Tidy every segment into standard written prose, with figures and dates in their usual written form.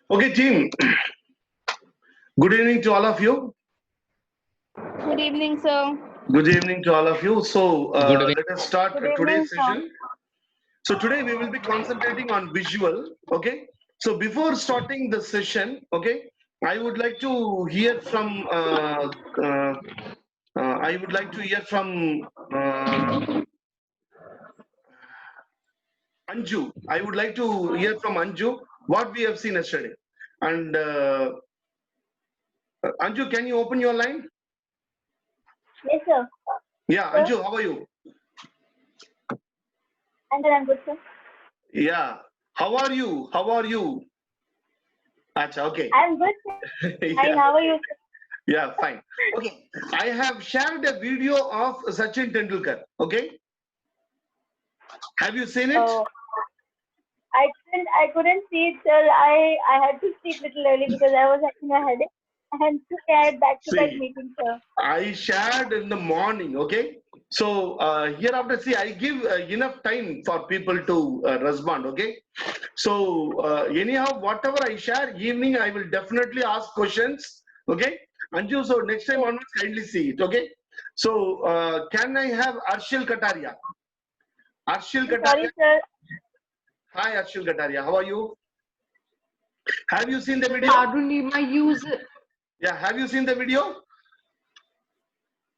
Okay, team. Good evening to all of you. Good evening, sir. Good evening to all of you. So let us start Good evening, today's sir. session. So today we will be concentrating on visual. Okay. So before starting the session, okay, I would like to hear from. I would like to hear from Anju. I would like to hear from Anju what we have seen yesterday. And Anju, can you open your line? Yes, sir. Yeah, Sir? Anju, how are you? I'm good, sir. Yeah. How are you? How are you? Acha, okay. I'm good, sir. Hi, Yeah. how are you, sir? Yeah, fine. Okay. I have shared a video of Sachin Tendulkar. Okay. Have you seen it? Oh, I couldn't see it, sir. I had to sleep little early because I was having a headache. And today I had back-to-back See, meetings, sir. I shared in the morning. Okay. So hereafter, see, I give enough time for people to respond. Okay. So anyhow, whatever I share, evening I will definitely ask questions. Okay. Anju, so next time Yes. onwards, kindly see it. Okay. So can I have Arshil Kataria? Arshil I'm Kataria. sorry, sir. Hi, Arshil Kataria. How are you? Have you seen the video? Pardon me, my user. Yeah. Have you seen the video?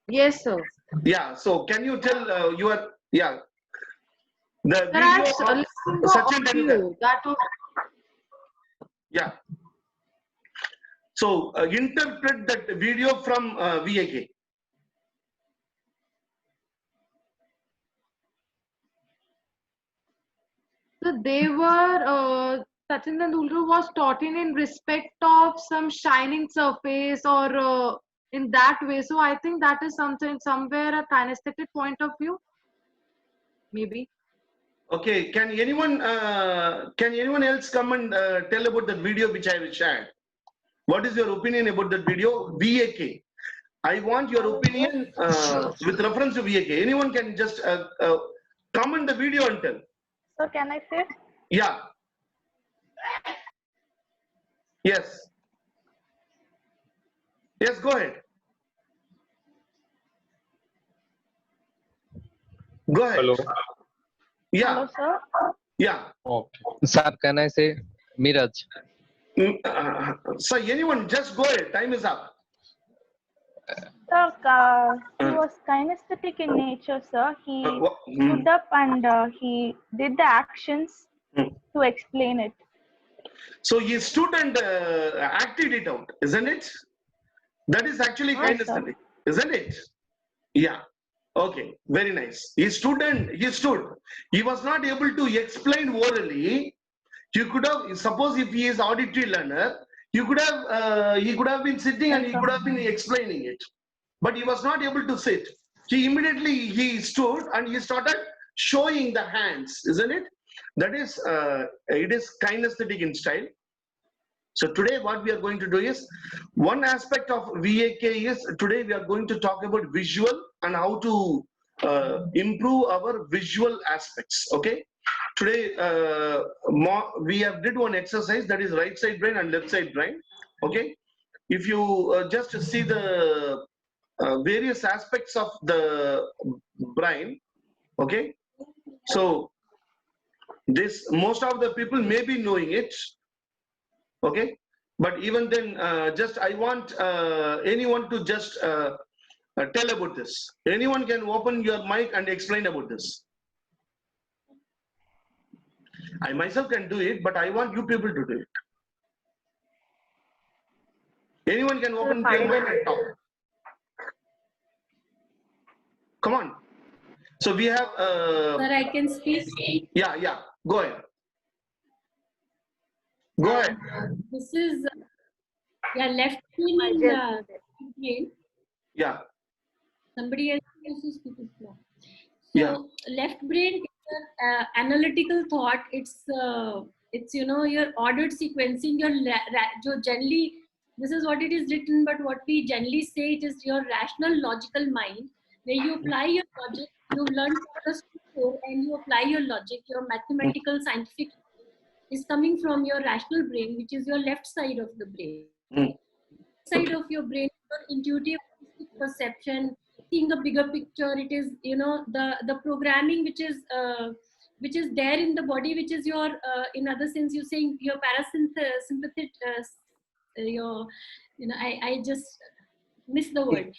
Yes, sir. Yeah. So can you tell your the Sir, video I've of listened to Sachin Tendulkar? audio. That was Yeah. So interpret that video from VAK. so they were Sachin Tendulkar was taught in respect of some shining surface or in that way. So I think that is something somewhere a kinesthetic point of view, maybe. Okay. Can anyone else come and tell about that video which I have shared? What is your opinion about that video? VAK. I want your opinion with reference to VAK. Anyone can just comment the video and tell. So can I say? Yeah. Yes. Yes, go ahead. Go ahead. Hello. Yeah. Hello, sir. Yeah. Okay. Sir, can I say Miraj? So anyone, just go ahead. Time is up. Sir, he was kinesthetic in nature, sir. He Hmm. stood up and he did the actions to explain it. So he stood and acted it out, isn't it? That is actually Yes, kind of sir. something, isn't it? Yeah. Okay. Very nice. He stood and he stood. He was not able to explain orally. You could have, suppose if he is auditory learner, he could have been sitting and Yes, he sir. could have been explaining it, but he was not able to sit. He stood and he started showing the hands, isn't it? That is, it is kinesthetic in style. So today what we are going to do is, one aspect of VAK is, today we are going to talk about visual and how to improve our visual aspects. Okay. Today we have did one exercise, that is right side brain and left side brain. Okay. if you just see the various aspects of the brain, okay, so this most of the people may be knowing it, okay, but even then just I want anyone to just tell about this. Anyone can open your mic and explain about this. I myself can do it, but I want you people to do it. Anyone can open your mic and talk. Come on. So we have Sir, I can speak. yeah, go ahead. Go ahead. This is left brain and right brain. Yeah. Somebody else is speaking now. So Yeah. left brain is analytical thought. It's your ordered sequencing. Jo generally, this is what it is written, but what we generally say, it is your rational logical mind, where you apply your logic. You learn the structure and you apply your logic. Your mathematical scientific is coming from your rational brain, which is your left side of the brain. Side of your brain, your intuitive perception, seeing a bigger picture. It is the programming which is there in the body, which is your in other sense you saying your parasympathetic your I just miss the word.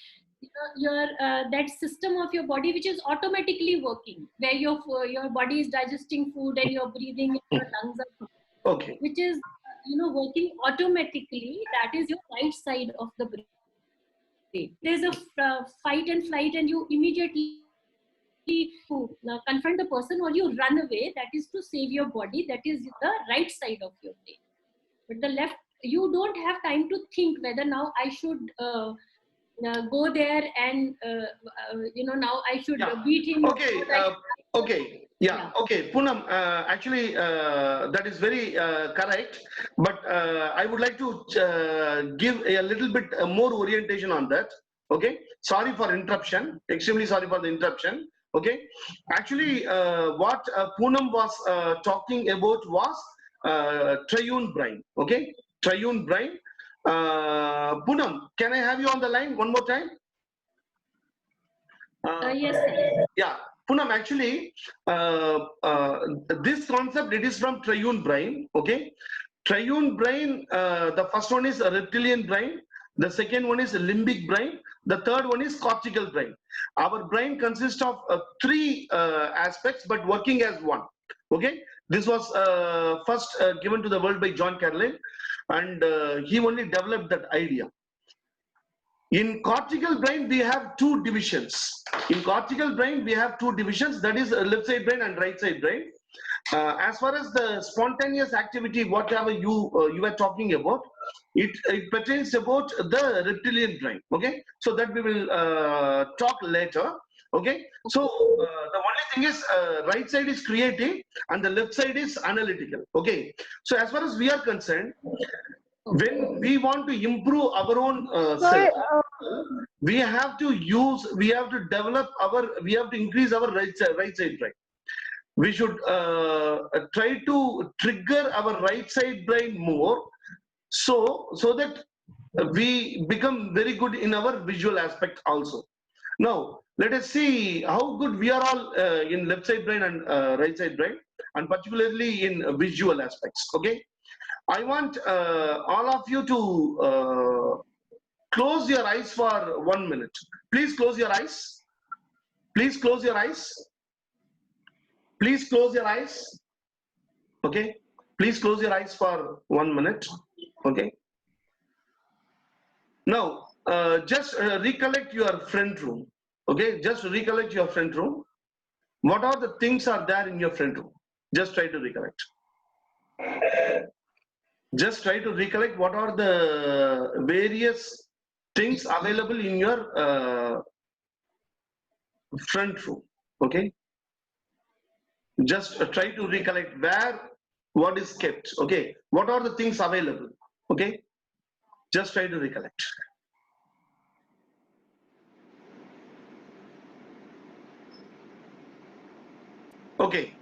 Your that system of your body which is automatically working, where your body is digesting food and you're breathing and your lungs are Okay. which is working automatically. That is your right side of the brain. There's a fight and flight and you immediately confront the person or you run away. That is to save your body. That is the right side of your brain. But the left, you don't have time to think whether now I should go there and now I should beat him. Okay. Okay. Yeah. Okay. Poonam, actually, that is very correct. But I would like to give a little bit more orientation on that. Okay. Sorry for interruption. Extremely sorry for the interruption. Okay. Actually, what Poonam was talking about was triune brain. Okay. Triune brain. Poonam, can I have you on the line one more time? Yes, sir. Yeah. Poonam, actually, this concept, it is from triune brain. Okay. Triune brain, the first one is a reptilian brain. The second one is a limbic brain. The third one is cortical brain. Our brain consists of three aspects, but working as one. Okay. This was first given to the world by John Carlyle, and he only developed that idea. In cortical brain, we have two divisions. In cortical brain, we have two divisions, that is left side brain and right side brain. As far as the spontaneous activity, whatever you were talking about, it pertains about the reptilian brain. Okay, so that we will talk later. Okay, so the only thing is right side is creative and the left side is analytical. Okay, so as far as we are concerned, when we want to improve our own self, we have to develop we have to increase our right side brain. We should try to trigger our right side brain more, so that we become very good in our visual aspect also. Now, let us see how good we are all in left side brain and right side brain, and particularly in visual aspects. Okay, I want all of you to close your eyes for 1 minute. Please close your eyes. Please close your eyes. Please close your eyes. Okay. Please close your eyes for 1 minute. Okay. Now, just recollect your front room. Okay. Just recollect your front room. What are the things are there in your front room? Just try to recollect. Just try to recollect what are the various things available in your front room. Okay. Just try to recollect what is kept. Okay. What are the things available? Okay. Just try to recollect. Okay.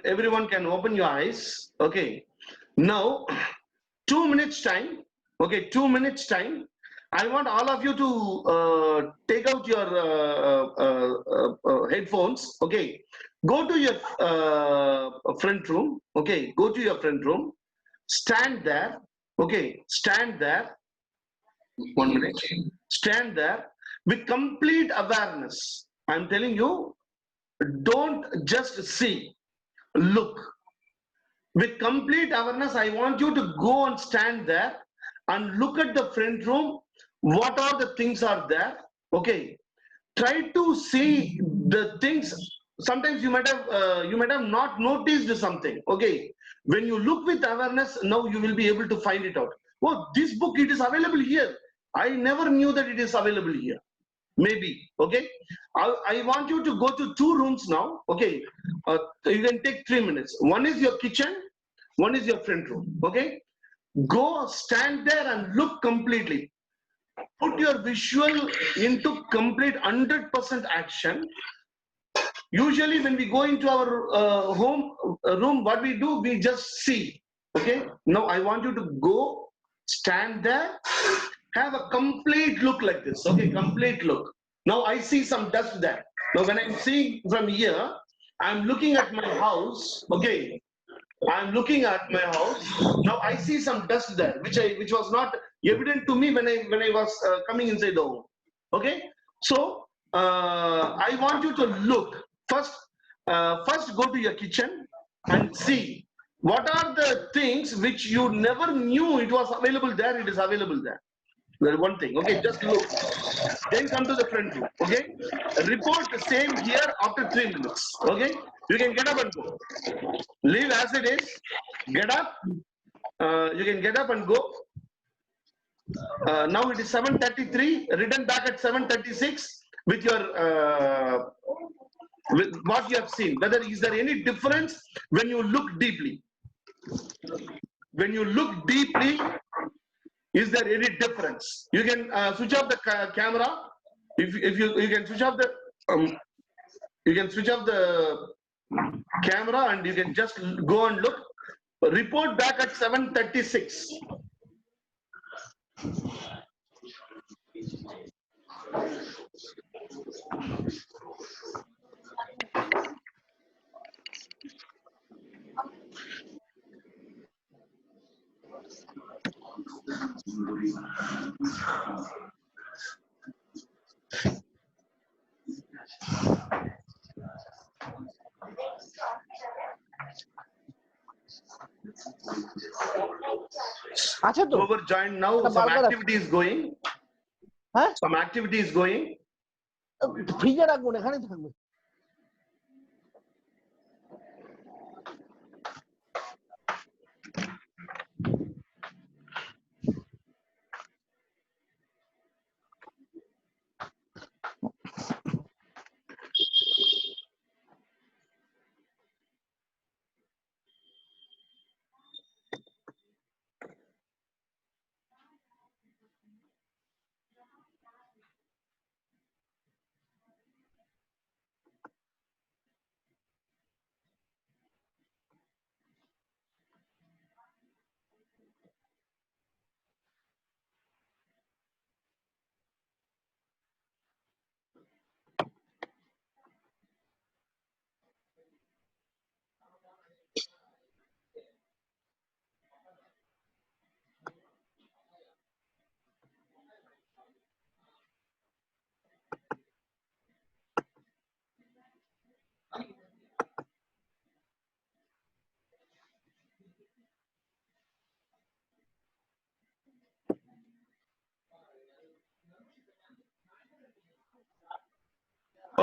Everyone can open your eyes. Okay. Now, 2 minutes time. Okay, 2 minutes time. I want all of you to take out your headphones. Okay, go to your front room. Okay, go to your front room. Stand there. Okay, stand there. 1 minute. Stand there with complete awareness. I'm telling you, don't just see, look. With complete awareness, I want you to go and stand there and look at the front room. What are the things are there? Okay. Try to see the things. Sometimes you might have not noticed something. Okay. When you look with awareness, now you will be able to find it out. Oh, this book, it is available here. I never knew that it is available here. Maybe. Okay. I want you to go to 2 rooms now. Okay. You can take 3 minutes. One is your kitchen. One is your front room. Okay. Go stand there and look completely. Put your visual into complete 100% action. Usually when we go into our room, what we do, we just see. Okay. Now I want you to go stand there, have a complete look like this. Okay, complete look. Now I see some dust there. Now when I'm seeing from here, I'm looking at my house. Okay, I'm looking at my house. Now I see some dust there, which was not evident to me when I was coming inside the home. Okay, so I want you to look first. First, go to your kitchen and see what are the things which you never knew it was available there. It is available there. Well, one thing. Okay, just look. Then come to the front room. Okay, report the same here after 3 minutes. Okay, you can get up and go. Leave as it is. Get up. You can get up and go. Now it is 7:33. Return back at 7:36 with your with what you have seen. Whether is there any difference when you look deeply? When you look deeply, is there any difference? You can switch off the camera. If you can switch off the you can switch off the camera and you can just go and look. Report back at 7:36. আচ্ছা তো Whoever joined now, একটা some burger activity is going. হ্যাঁ Some activity is going. ফ্রিজে রাখবো না, এখানেই থাকবে।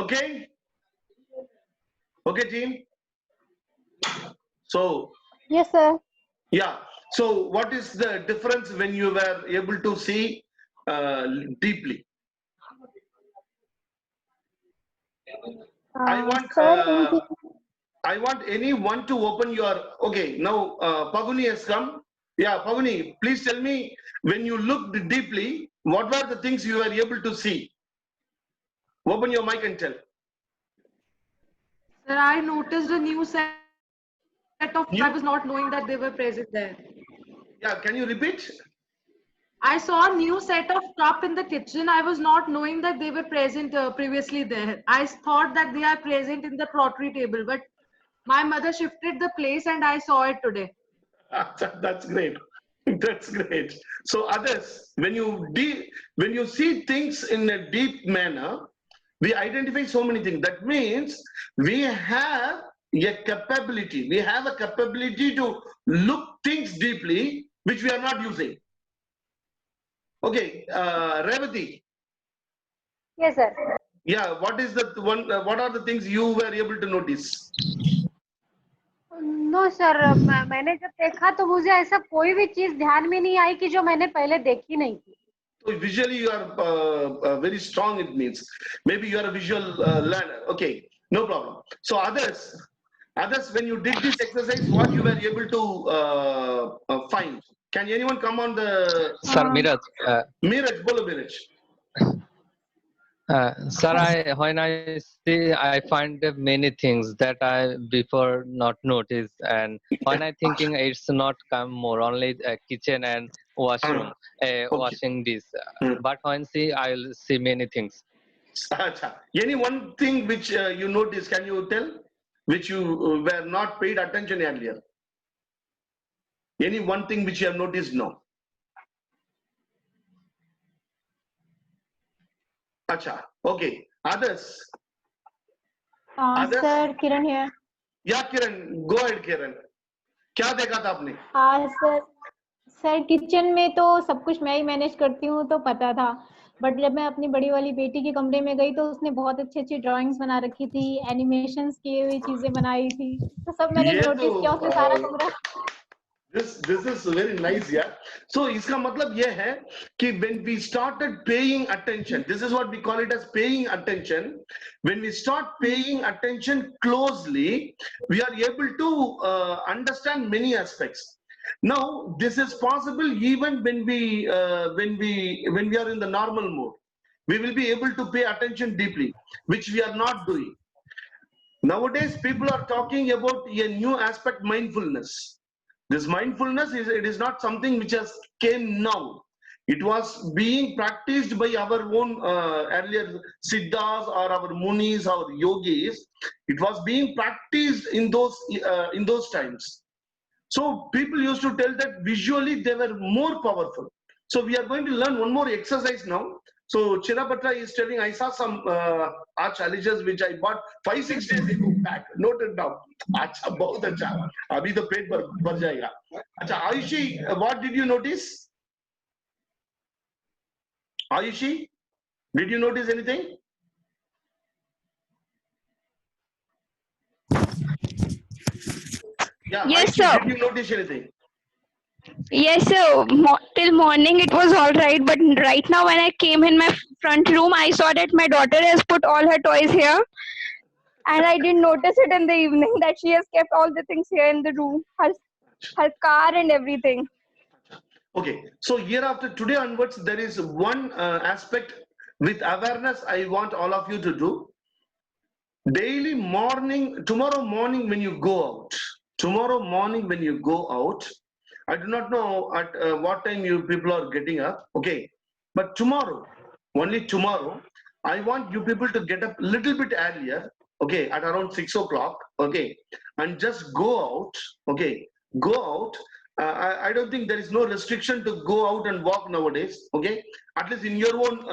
Okay. Okay, team. So Yes, sir. yeah. So what is the difference when you were able to see deeply? I want Sir, I want anyone to open your. Okay, now Paguni has come. Yeah, Paguni, please tell me, when you looked deeply, what were the things you were able to see? Open your mic and tell. Sir, I noticed a new set of New- I was not knowing that they were present there. Yeah, can you repeat? I saw a new set of cup in the kitchen. I was not knowing that they were present previously there. I thought that they are present in the pottery table, but my mother shifted the place and I saw it today. That's great. That's great. So others, when you see things in a deep manner, we identify so many things. That means we have a capability. We have a capability to look things deeply, which we are not using. Okay, Revati. Yes, sir. Yeah, what is the one? What are the things you were able to notice? No sir, मैंने जब देखा तो मुझे ऐसा कोई भी चीज ध्यान में नहीं आई कि जो मैंने पहले देखी नहीं थी. So visually you are very strong. It means maybe you are a visual learner. Okay, no problem. So others, when you did this exercise, what you were able to find? Can anyone come on the Sir, Miraj. Miraj? Bolo Miraj. Sir, when I see, I find many things that I before not noticed, and when I thinking it's not come more only kitchen and washroom, washing this. But when see, I'll see many things. Acha. Any one thing which you notice? Can you tell? Which you were not paid attention earlier? Any one thing which you have noticed now? Acha. Okay. Others? Others? Sir, Kiran here. Yeah, Kiran. Go ahead, Kiran. क्या देखा था आपने? Sir kitchen में तो सब कुछ मैं ही manage करती हूँ तो पता था, बट जब मैं अपनी बड़ी वाली बेटी के कमरे में गई तो उसने बहुत अच्छी अच्छी ड्राइंग्स बना रखी थी, एनिमेशंस की हुई चीजें बनाई थी, तो सब मैंने नोटिस किया, उसने सारा कमरा. This is very nice, yeah. So इसका मतलब ये है कि when we started paying attention, this is what we call it as paying attention. When we start paying attention closely, we are able to understand many aspects. Now this is possible even when we are in the normal mode. We will be able to pay attention deeply, which we are not doing. Nowadays, people are talking about a new aspect, mindfulness. This mindfulness is not something which has came now. It was being practiced by our own earlier siddhas or our munis or yogis. It was being practiced in those times. So people used to tell that visually they were more powerful. So we are going to learn one more exercise now. So Chirapatra is telling, I saw some art challenges which I bought 5-6 days ago back. Note it down. अच्छा बहुत अच्छा. अभी तो पेट भर जाएगा. अच्छा Ayushi, what did you notice? Ayushi, did you notice anything? Yeah. Yes, Ayushi, sir. did you notice anything? Yes, sir. Till morning it was all right, but right now when I came in my front room, I saw that my daughter has put all her toys here, and I didn't notice it in the evening that she has kept all the things here in the room, her car and everything. Okay, so year after today onwards, there is one aspect with awareness I want all of you to do. Daily morning, tomorrow morning when you go out, I do not know at what time you people are getting up, okay, but tomorrow, only tomorrow, I want you people to get up a little bit earlier, okay, at around 6 o'clock, okay, and just go out, okay, go out. I don't think there is no restriction to go out and walk nowadays, okay, at least in your own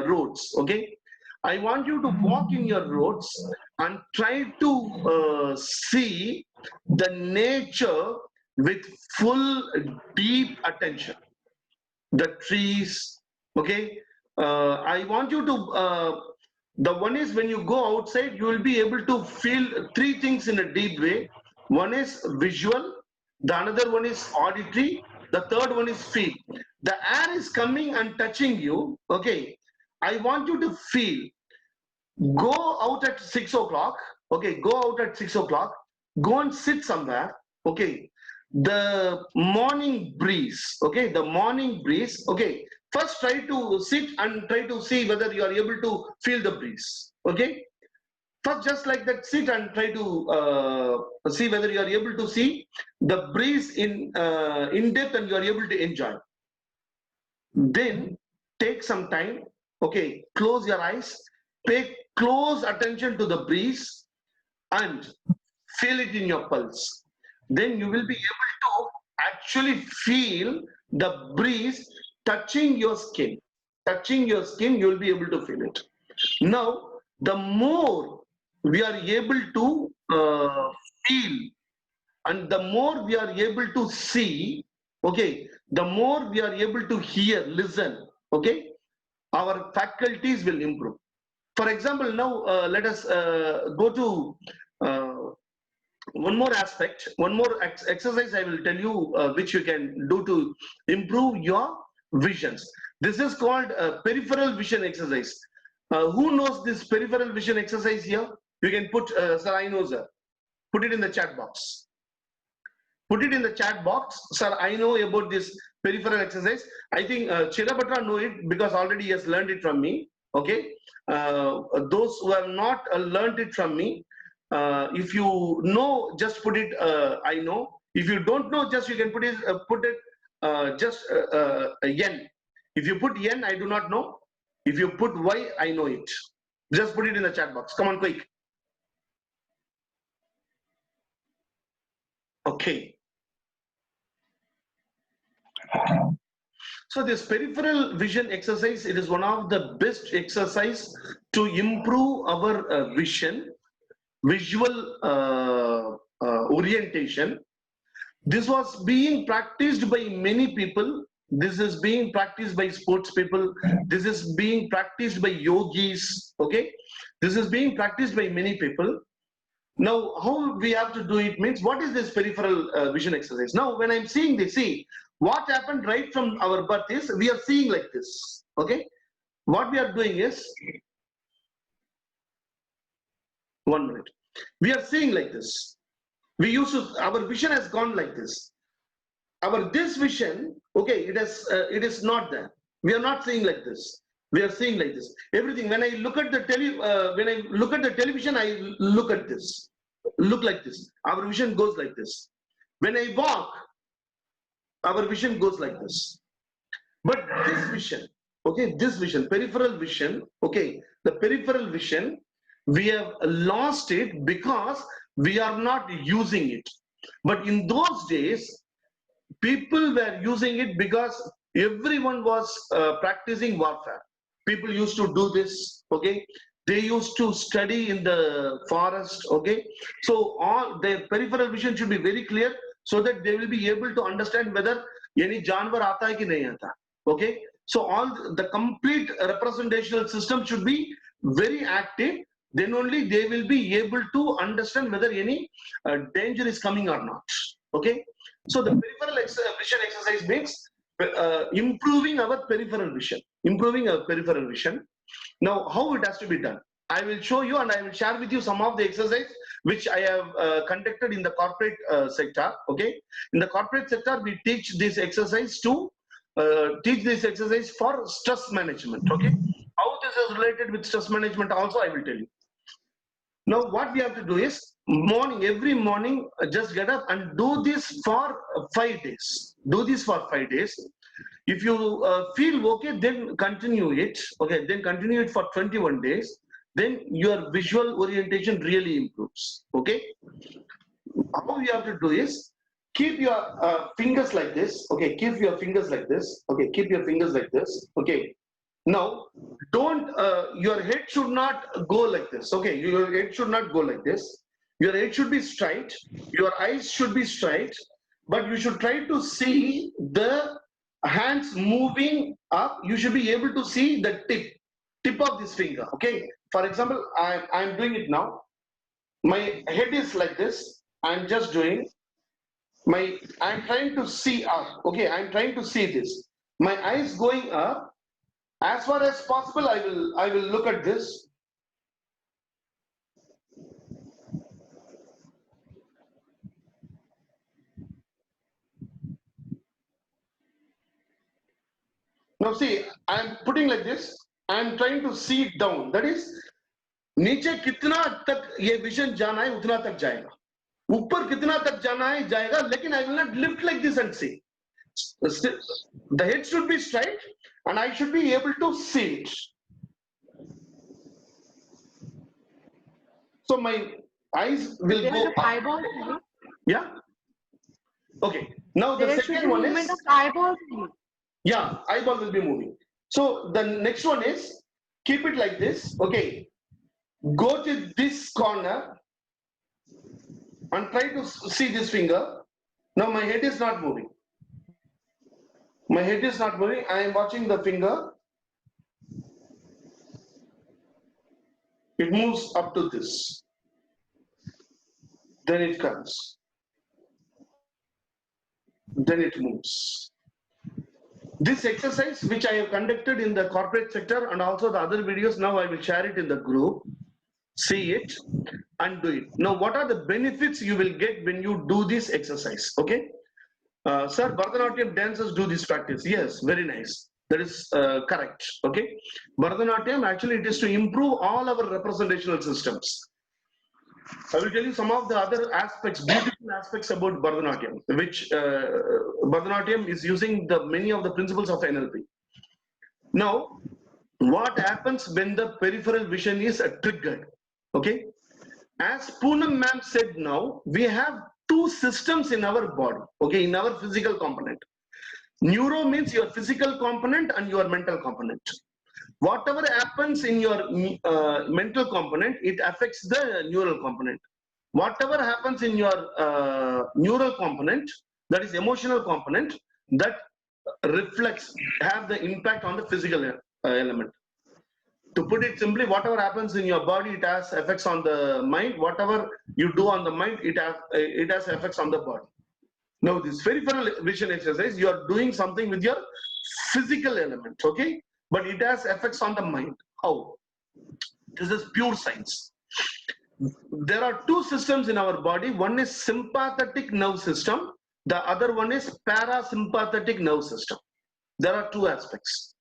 roads, okay. I want you to walk in your roads and try to see the nature with full deep attention. The trees, okay. I want you to, the one is when you go outside, you will be able to feel three things in a deep way. One is visual, the another one is auditory, the third one is feel. The air is coming and touching you, okay. I want you to feel. Go out at 6 o'clock, okay, go out at 6 o'clock, go and sit somewhere, okay. The morning breeze, okay, the morning breeze, okay. First try to sit and try to see whether you are able to feel the breeze, okay. First just like that, sit and try to see whether you are able to see the breeze in depth and you are able to enjoy. Then take some time, okay, close your eyes, pay close attention to the breeze and feel it in your pulse. Then you will be able to actually feel the breeze touching your skin. Touching your skin, you will be able to feel it. Now, the more we are able to feel and the more we are able to see, okay, the more we are able to hear, listen, okay, our faculties will improve. For example, now let us go to one more aspect, one more exercise I will tell you which you can do to improve your visions. This is called peripheral vision exercise. Who knows this peripheral vision exercise here? You can put, sir, I know, sir. Put it in the chat box. Put it in the chat box. Sir, I know about this peripheral exercise. I think Chirabatra know it because already he has learned it from me. Okay. Those who have not learned it from me, if you know, just put it, I know. If you don't know, just you can put it, just N. If you put N, I do not know. If you put Y, I know it. Just put it in the chat box. Come on, quick. Okay. So this peripheral vision exercise, it is one of the best exercise to improve our vision, visual orientation. This was being practiced by many people. This is being practiced by sports people. This is being practiced by yogis. Okay, this is being practiced by many people. Now, how we have to do it means, what is this peripheral vision exercise? Now, when I'm seeing this, see, what happened right from our birth is, we are seeing like this, okay? What we are doing is, 1 minute. We are seeing like this. We used to, our vision has gone like this. This vision, okay, it is not there. We are not seeing like this. We are seeing like this. Everything, when I look at the television, I look at this. Look like this. Our vision goes like this. When I walk, our vision goes like this. But this vision, okay, this vision, peripheral vision, okay, the peripheral vision, we have lost it because we are not using it. But in those days, people were using it because everyone was practicing warfare. People used to do this, okay? They used to study in the forest, okay? So all their peripheral vision should be very clear so that they will be able to understand whether any janwar aata hai ki nahi aata, okay? So all the complete representational system should be very active. Then only they will be able to understand whether any danger is coming or not, okay? So the peripheral vision exercise means improving our peripheral vision, Now, how it has to be done? I will show you and I will share with you some of the exercise which I have conducted in the corporate sector. Okay, in the corporate sector, we teach this exercise for stress management. Okay, how this is related with stress management also I will tell you. Now, what we have to do is every morning, just get up and do this for 5 days. Do this for 5 days. If you feel okay, then continue it. Okay, then continue it for 21 days. Then your visual orientation really improves. Okay. How you have to do is keep your fingers like this. Okay, keep your fingers like this. Okay, keep your fingers like this. Okay. Now, don't. Your head should not go like this. Okay, your head should not go like this. Your head should be straight. Your eyes should be straight. But you should try to see the hands moving up. You should be able to see the tip of this finger. Okay. For example, I'm doing it now. My head is like this. I'm just doing. I'm trying to see up. Okay. I'm trying to see this. My eyes going up. As far as possible, I will look at this. Now see, I'm putting like this. I'm trying to see it down. That is, नीचे कितना तक ये vision जाना है उतना तक जाएगा. ऊपर कितना तक जाना है जाएगा. लेकिन I will not lift like this and see. the head should be straight and I should be able to see it. So my eyes will There go is up. eyeballs. Yeah. Okay. Now the There should be second one movement is, of eyeballs. yeah, eyeball will be moving. So the next one is, keep it like this. Okay. Go to this corner and try to see this finger. Now my head is not moving. My head is not moving. I am watching the finger. It moves up to this. Then it comes. Then it moves. This exercise, which I have conducted in the corporate sector and also the other videos, now I will share it in the group. See it and do it. Now, what are the benefits you will get when you do this exercise? Okay. Sir, Bharatanatyam dancers do this practice. Yes, very nice. That is correct. Okay. Bharatanatyam, actually, it is to improve all our representational systems. I will tell you some of the other aspects, beautiful aspects about Bharatanatyam, which Bharatanatyam is using many of the principles of NLP. Now, what happens when the peripheral vision is triggered? Okay. As Poonam ma'am said now, we have two systems in our body, okay, in our physical component. Neuro means your physical component and your mental component. Whatever happens in your mental component, it affects the neural component. Whatever happens in your neural component, that is emotional component, that reflects, have the impact on the physical element. To put it simply, whatever happens in your body, it has effects on the mind. Whatever you do on the mind, it has effects on the body. Now, this peripheral vision exercise, you are doing something with your physical element, okay? But it has effects on the mind. How? This is pure science. There are two systems in our body. One is sympathetic nerve system. The other one is parasympathetic nerve system. There are two aspects.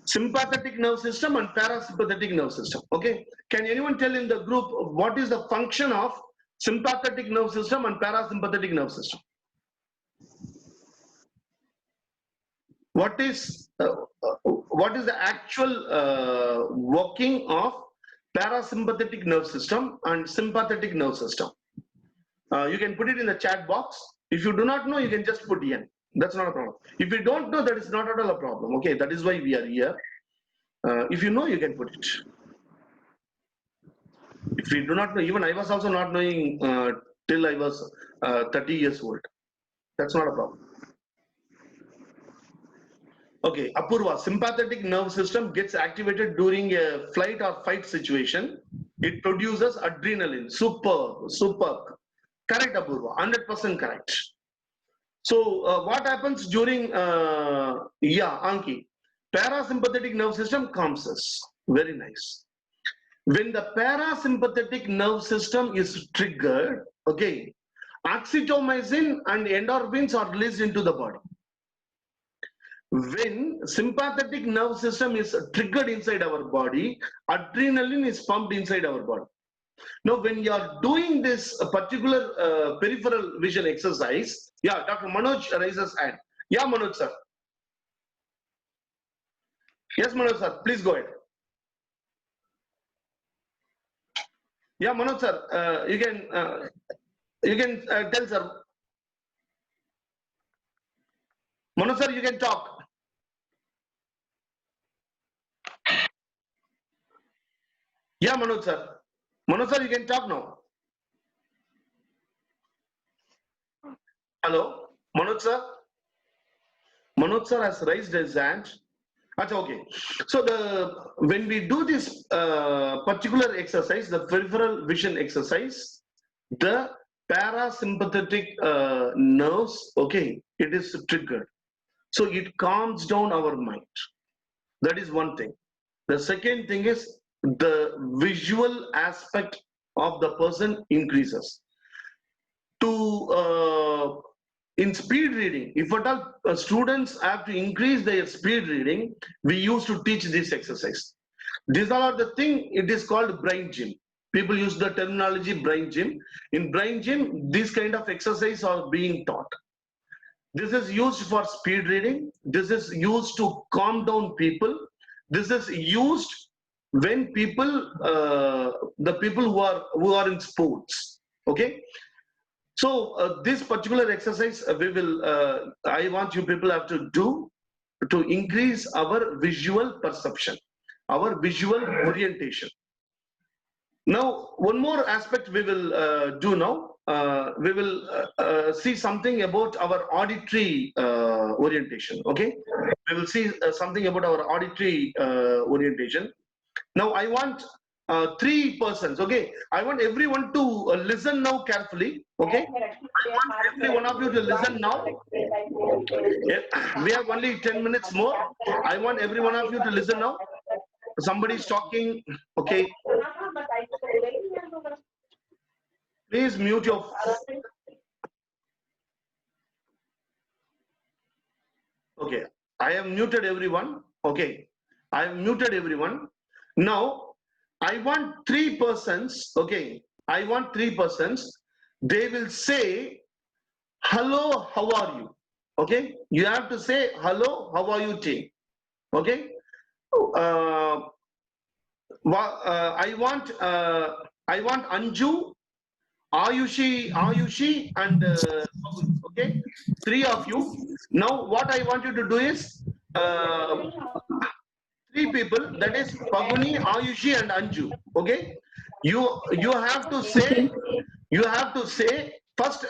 Sympathetic nerve system and parasympathetic nerve system. Okay. Can anyone tell in the group what is the function of sympathetic nerve system and parasympathetic nerve system? What is the actual working of parasympathetic nerve system and sympathetic nerve system? You can put it in the chat box. If you do not know, you can just put in. That's not a problem. If you don't know, that is not at all a problem. Okay, that is why we are here. If you know, you can put it. If you do not know, even I was also not knowing till I was 30 years old. That's not a problem. Okay, Apurva, sympathetic nerve system gets activated during a flight or fight situation. It produces adrenaline. Superb. Correct, Apurva. 100% correct. So, what happens during, Anki? Parasympathetic nerve system calms us. Very nice. When the parasympathetic nerve system is triggered, okay, oxytocin and endorphins are released into the body. When sympathetic nerve system is triggered inside our body, adrenaline is pumped inside our body. Now, when you are doing this particular peripheral vision exercise, yeah, Dr. Manoj raises hand. Yeah, Manoj sir. Yes, Manoj sir, please go ahead. Yeah, Manoj sir, you can tell sir. Manoj sir, you can talk. Yeah, Manoj sir. Manoj sir, you can talk now. Hello, Manoj sir. Manoj sir has raised his hand. Okay. So when we do this particular exercise, the peripheral vision exercise, the parasympathetic nerves, okay, it is triggered. So it calms down our mind. That is one thing. The second thing is the visual aspect of the person increases. In speed reading, if at all students have to increase their speed reading, we used to teach this exercise. These are the thing, it is called brain gym. People use the terminology brain gym. In brain gym, this kind of exercise are being taught. This is used for speed reading. This is used to calm down people. This is used when people, the people who are in sports. Okay. So this particular exercise we will, I want you people have to do to increase our visual perception, our visual orientation. Now, one more aspect we will do now. We will see something about our auditory orientation. Okay, we will see something about our auditory orientation. Now, I want 3 persons. Okay, I want everyone to listen now carefully. Okay, I want every one of you to listen now. Yeah, we have only 10 minutes more. I want every one of you to listen now. Somebody is talking. Okay. Please mute your. Okay, I have muted everyone. Okay, I have muted everyone. Now, I want 3 persons. Okay, I want 3 persons. They will say, hello, how are you? Okay, you have to say, hello, how are you, team? Okay. I want Anju, Ayushi, and okay, 3 of you. Now, what I want you to do is 3 people. That is Paguni, Ayushi, and Anju. Okay, you have to say. You have to say first.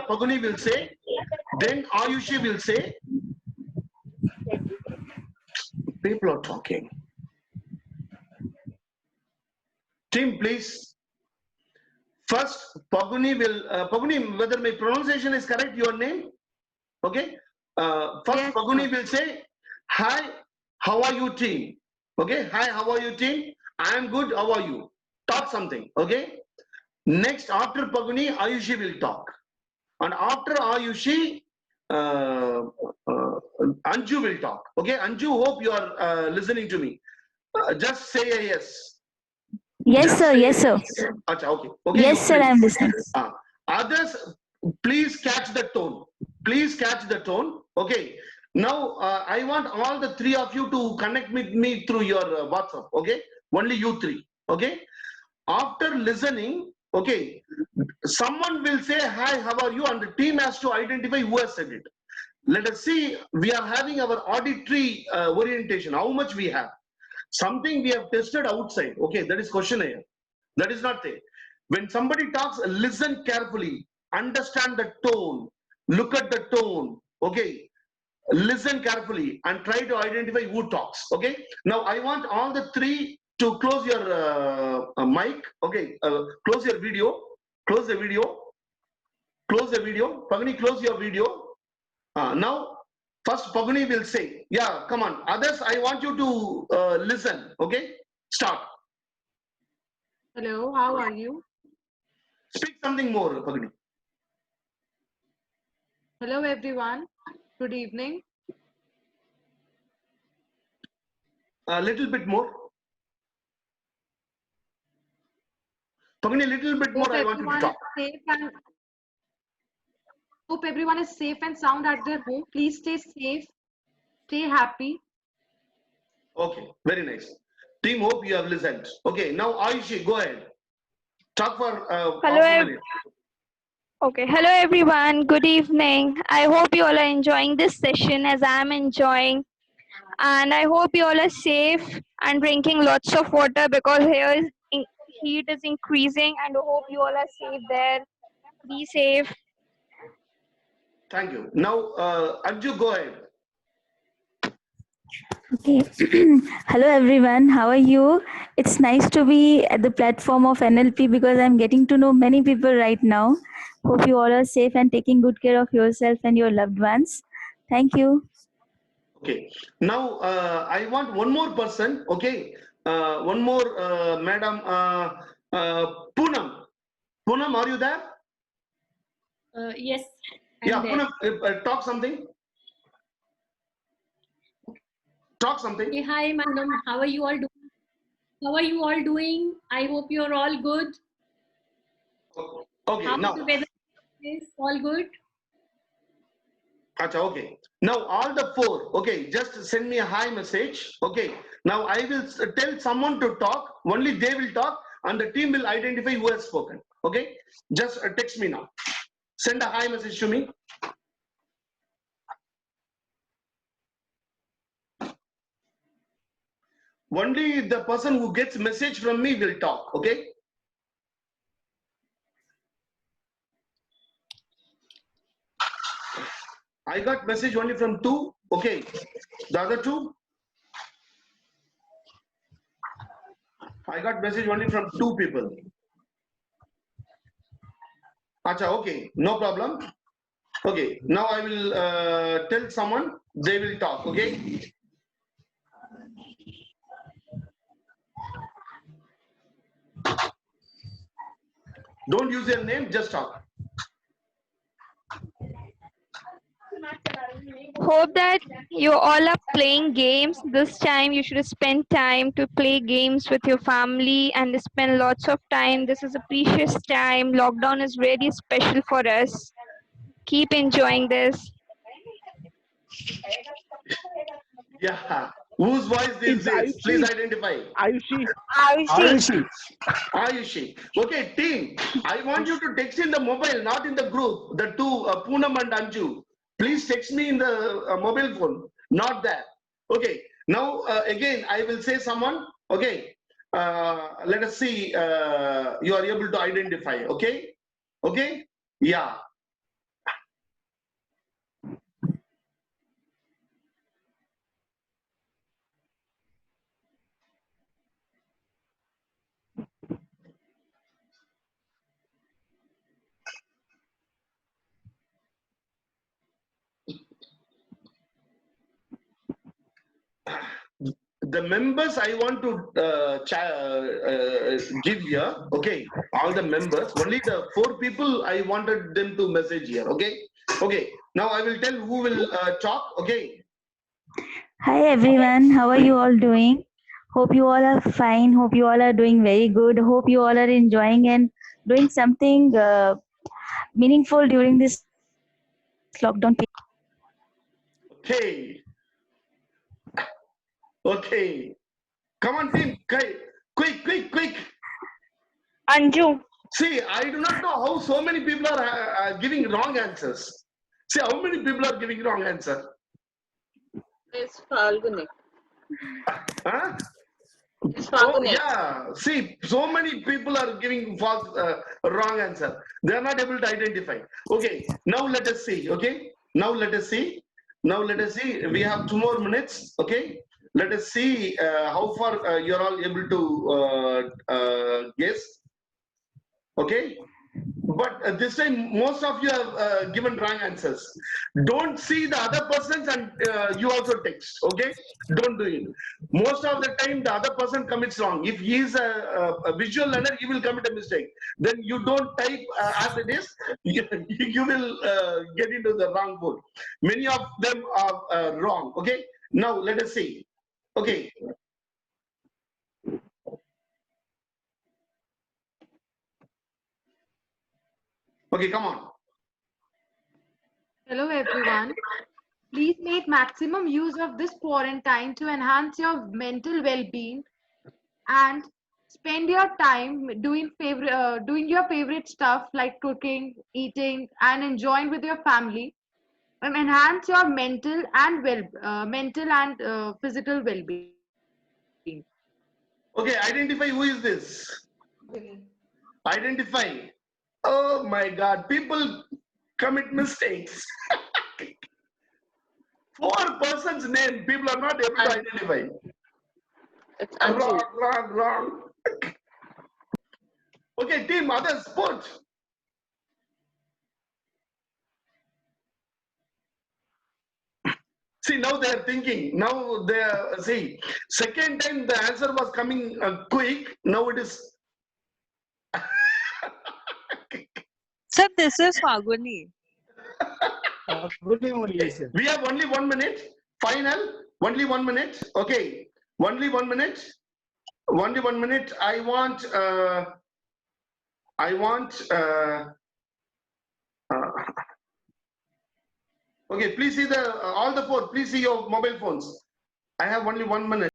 Paguni will say, then Ayushi will say. People are talking. Team, please. First, Paguni will, Paguni, whether my pronunciation is correct, your name? Okay. First, yes, Paguni will say, hi, how are you, team? Okay. Hi, how are you, team? I am good. How are you? Talk something. Okay. Next, after Paguni, Ayushi will talk. And after Ayushi, Anju will talk. Okay. Anju, hope you are listening to me. Just say a yes. Yes, sir. Yes, sir. Achha, okay. Okay. Yes, sir. I am listening. Others, please catch the tone. Please catch the tone. Okay. Now, I want all the 3 of you to connect with me through your WhatsApp. Okay. Only you 3. Okay. After listening, okay, someone will say, hi, how are you? And the team has to identify who has said it. Let us see. We are having our auditory orientation. How much we have? Something we have tested outside. Okay, that is questionnaire. That is not there. When somebody talks, listen carefully, understand the tone, look at the tone. Okay, listen carefully and try to identify who talks. Okay. Now I want all the 3 to close your mic. Okay, close your video. Close the video. Close the video. Pagani, close your video. Now. First, Paguni will say, yeah, come on. Others, I want you to listen. Okay? Start. Hello, how are you? Speak something more, Paguni. Hello, everyone. Good evening. A little bit more. Paguni, a little bit more, I want you to talk. Hope everyone is safe and sound at their home. Please stay safe, stay happy. Okay, very nice. Team, hope you have listened. Okay, now Ayushi, go ahead. Talk for Hello, half a minute. Okay, hello everyone. Good evening. I hope you all are enjoying this session as I am enjoying. And I hope you all are safe and drinking lots of water because here is heat is increasing, and I hope you all are safe there. Be safe. Thank you. Now, Anju, go ahead. Okay. Hello everyone, how are you? It's nice to be at the platform of NLP because I'm getting to know many people right now. Hope you all are safe and taking good care of yourself and your loved ones. Thank you. Okay. Now, I want one more person. Okay. One more, Madam Poonam. Poonam, are you there? Yes. Yeah, Poonam, talk something. Talk something. Hey, hi, madam. How are you all doing? How are you all doing? I hope you're all good. Okay, How now. the weather is all good? Acha, okay. Now all the four, okay, just send me a hi message. Okay. Now I will tell someone to talk. Only they will talk, and the team will identify who has spoken. Okay. Just text me now. Send a hi message to me. Only the person who gets message from me will talk. Okay. I got message only from two. Okay. The other two. I got message only from two people. Acha, okay, no problem. Okay, now I will tell someone, they will talk, okay? Don't use their name, just talk. Hope that you all are playing games. This time you should spend time to play games with your family and spend lots of time. This is a precious time. Lockdown is really special for us. Keep enjoying this. Yeah, whose voice is It's this? Please Ayushi. identify. Ayushi. Ayushi. Ayushi. Okay, team, I want you to text in the mobile, not in the group. The two, Poonam and Anju. Please text me in the mobile phone, not that. Okay, now again, I will say someone. Okay, let us see. You are able to identify. Okay, okay, yeah. The members I want to give here, okay, all the members, only the 4 people I wanted them to message here, okay? Okay, now I will tell who will talk, okay? Hi everyone, how are you all doing? Hope you all are fine. Hope you all are doing very good. Hope you all are enjoying and doing something meaningful during this lockdown period. Okay, okay. Come on team, quick. Anju. See, I do not know how so many people are giving wrong answers. See, how many people are giving wrong answer? It's Falguni. Huh? It's Oh, Falguni. yeah. See, so many people are giving false, wrong answer. They are not able to identify. Okay, now let us see. Okay, now let us see. Now let us see. We have 2 more minutes. Okay, let us see how far you are all able to guess. Okay, but this time most of you have given wrong answers. Don't see the other persons and you also text. Okay, don't do it. Most of the time the other person commits wrong. If he is a visual learner, he will commit a mistake. Then you don't type as it is. You will get into the wrong board. Many of them are wrong. Okay, now let us see. Okay. Okay, come on. Hello everyone. Please make maximum use of this quarantine to enhance your mental well-being and spend your time doing your favorite stuff like cooking, eating, and enjoying with your family, and enhance your mental and physical well-being. Okay, identify who is this. Identify. Oh my God, people commit mistakes. 4 persons' name, people are not able to identify. It's Anju. Wrong. Okay, team, others, put. See, now they are thinking. Now they are, see, second time the answer was coming quick. Now it is. Sir, this is Falguni. We have only 1 minute. Final. Only 1 minute. Okay. Only 1 minute. Only 1 minute. I want. Okay, please see the all the four. Please see your mobile phones. I have only 1 minute.